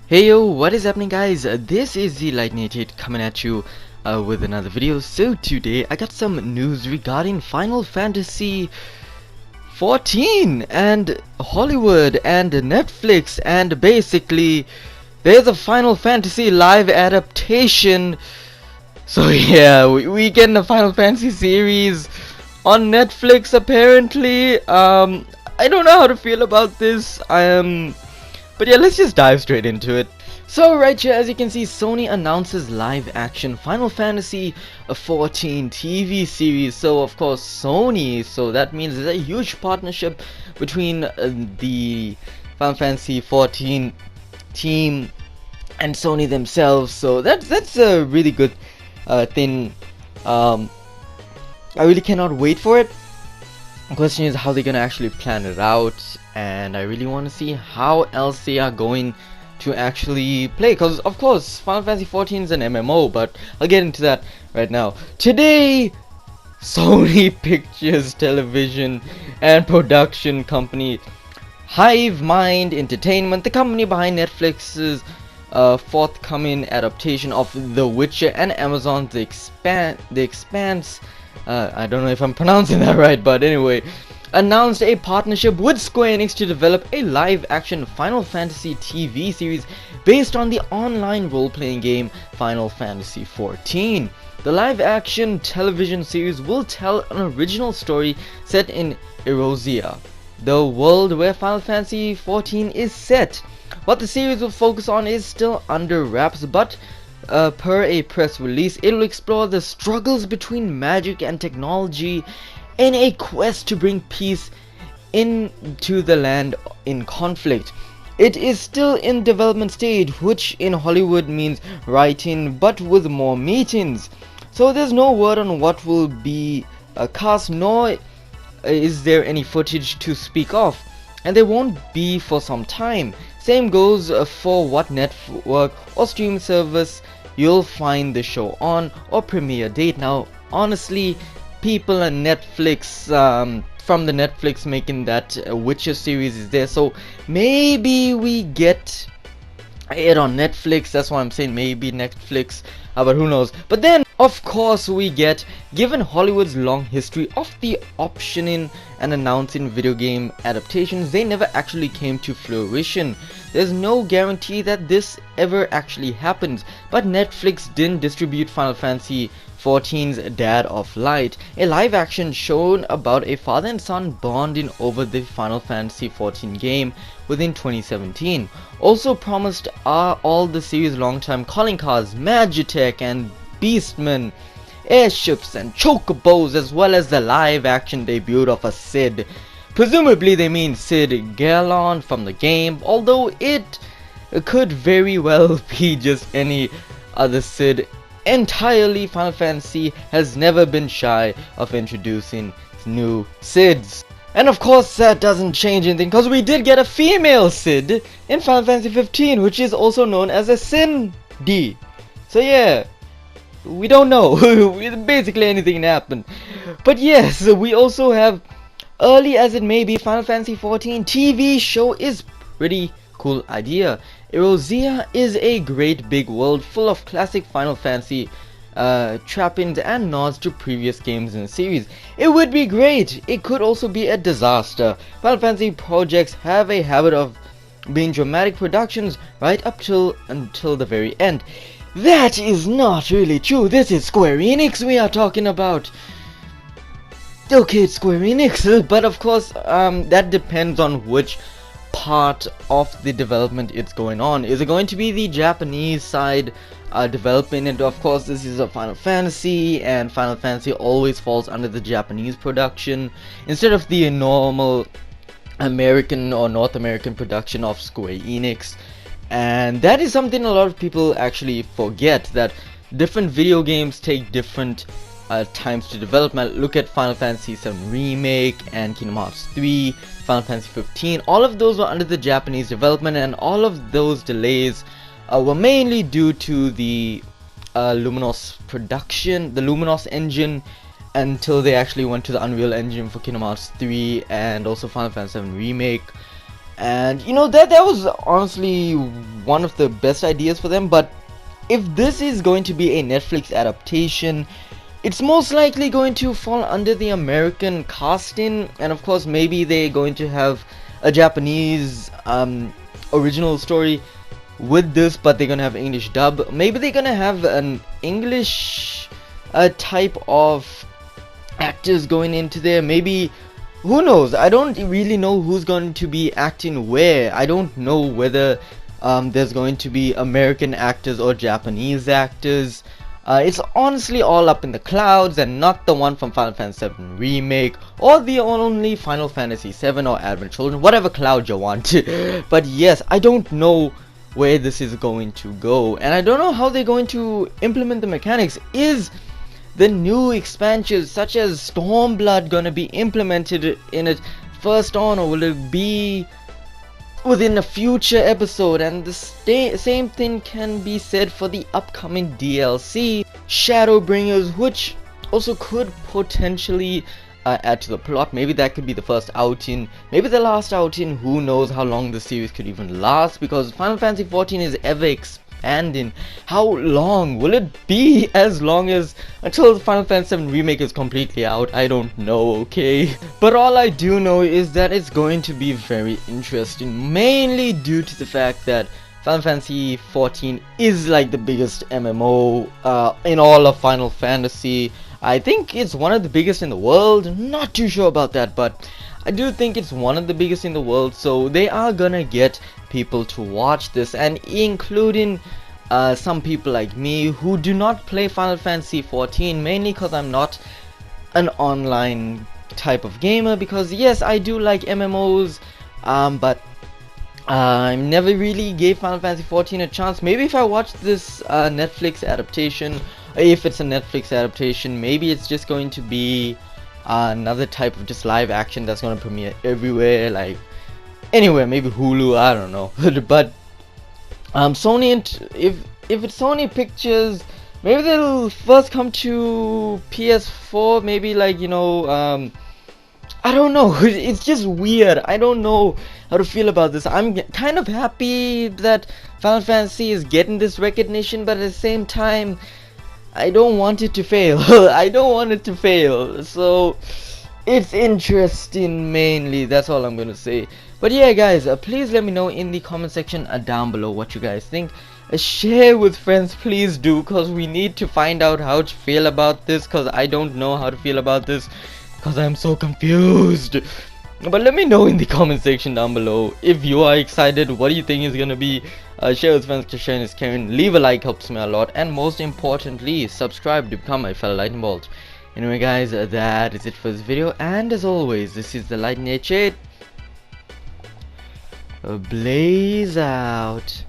Hey yo, what is happening guys? This is the Lightning88 coming at you with another video. So today I got some news regarding Final Fantasy 14 and Hollywood and Netflix, and basically there's a Final Fantasy live adaptation. So yeah, we get a Final Fantasy series on Netflix apparently. I don't know how to feel about this. But yeah, let's just dive straight into it. So right here, as you can see, Sony announces live action Final Fantasy 14 TV series. So of course Sony, so that means there's a huge partnership between the Final Fantasy 14 team and Sony themselves. So that's a really good thing. I really cannot wait for it. The question is how they're gonna actually plan it out, and I really want to see how else they are going to actually play, because of course Final Fantasy 14 is an MMO, but I'll get into that right now. Today, Sony Pictures television and production company Hive Mind Entertainment, the company behind Netflix's forthcoming adaptation of The Witcher and Amazon's The Expanse, I don't know if I'm pronouncing that right, but anyway, announced a partnership with Square Enix to develop a live-action Final Fantasy TV series based on the online role-playing game Final Fantasy XIV. The live-action television series will tell an original story set in Erosia, the world where Final Fantasy XIV is set. What the series will focus on is still under wraps, but per a press release, it will explore the struggles between magic and technology in a quest to bring peace into the land in conflict. It is still in development stage, which in Hollywood means writing, but with more meetings. So there's no word on what will be cast, nor is there any footage to speak of, and there won't be for some time. Same goes for what network or stream service you'll find the show on or premiere date. Now honestly, people on Netflix, from the Netflix making that Witcher series is there, so maybe we get it on Netflix. That's why I'm saying maybe Netflix, but who knows. But then of course we get, given Hollywood's long history of the optioning and announcing video game adaptations, they never actually came to fruition. There's no guarantee that this ever actually happens, but Netflix didn't distribute Final Fantasy XIV's Dad of Light, a live-action show about a father and son bonding over the Final Fantasy XIV game within 2017. Also promised are all the series' long-time calling cards, Magitech and Beastmen, airships and chocobos, as well as the live-action debut of a Cid. Presumably they mean Cid Gallon from the game, although it could very well be just any other Cid entirely. Final Fantasy has never been shy of introducing new Cids. And of course that doesn't change anything, because we did get a female Cid in Final Fantasy 15, which is also known as a Cindy. So yeah, we don't know. Basically anything can happen. But yes, we also have, early as it may be, Final Fantasy 14 TV show is pretty cool idea. Erosia is a great big world full of classic Final Fantasy trappings and nods to previous games in the series. It would be great. It could also be a disaster. Final Fantasy projects have a habit of being dramatic productions right up until the very end. That is not really true. This is Square Enix we are talking about. Okay, it's Square Enix, but of course that depends on which part of the development it's going on. Is it going to be the Japanese side developing it? Of course this is a Final Fantasy, and Final Fantasy always falls under the Japanese production instead of the normal American or North American production of Square Enix. And that is something a lot of people actually forget, that different video games take different times to develop. Look at Final Fantasy VII Remake and Kingdom Hearts 3, Final Fantasy 15. All of those were under the Japanese development, and all of those delays were mainly due to the Luminos production, the Luminos engine, until they actually went to the Unreal Engine for Kingdom Hearts 3 and also Final Fantasy VII Remake. And you know, that was honestly one of the best ideas for them. But if this is going to be a Netflix adaptation, it's most likely going to fall under the American casting, and of course maybe they're going to have a Japanese original story with this, but they're gonna have English dub. Maybe they're gonna have an English type of actors going into there. Maybe, who knows? I don't really know who's going to be acting where. I don't know whether there's going to be American actors or Japanese actors. It's honestly all up in the clouds, and not the one from Final Fantasy VII Remake or the only Final Fantasy VII or Advent Children, whatever cloud you want. But yes, I don't know where this is going to go, and I don't know how they're going to implement the mechanics. Is the new expansions such as Stormblood gonna be implemented in it first on, or will it be within a future episode? And the same thing can be said for the upcoming DLC Shadowbringers, which also could potentially add to the plot. Maybe that could be the first outing, maybe the last outing. Who knows how long the series could even last, because Final Fantasy XIV is ever expanding. How long will it be? As long as until the Final Fantasy VII Remake is completely out? I don't know, okay? But all I do know is that it's going to be very interesting, mainly due to the fact that Final Fantasy XIV is like the biggest MMO in all of Final Fantasy. I think it's one of the biggest in the world. Not too sure about that, but I do think it's one of the biggest in the world. So they are gonna get people to watch this, and including some people like me who do not play Final Fantasy XIV, mainly because I'm not an online type of gamer. Because yes, I do like MMOs, but I never really gave Final Fantasy XIV a chance. Maybe if I watch this Netflix adaptation, if it's a Netflix adaptation, maybe it's just going to be another type of just live action that's going to premiere everywhere, like anywhere, maybe Hulu, I don't know. But Sony, if it's Sony Pictures, maybe they'll first come to PS4, maybe, like, you know, I don't know. It's just weird. I don't know how to feel about this. I'm kind of happy that Final Fantasy is getting this recognition, but at the same time, I don't want it to fail. I don't want it to fail. So it's interesting, mainly. That's all I'm gonna say. But yeah, guys, please let me know in the comment section down below what you guys think. Share with friends, please do, because we need to find out how to feel about this, because I don't know how to feel about this, because I'm so confused. But let me know in the comment section down below if you are excited. What do you think is gonna be? Share with friends, because sharing is caring. Leave a like, helps me a lot, and most importantly, subscribe to become my fellow lightning bolt. Anyway, guys, that is it for this video, and as always, this is the Lightning H8. Blaze out.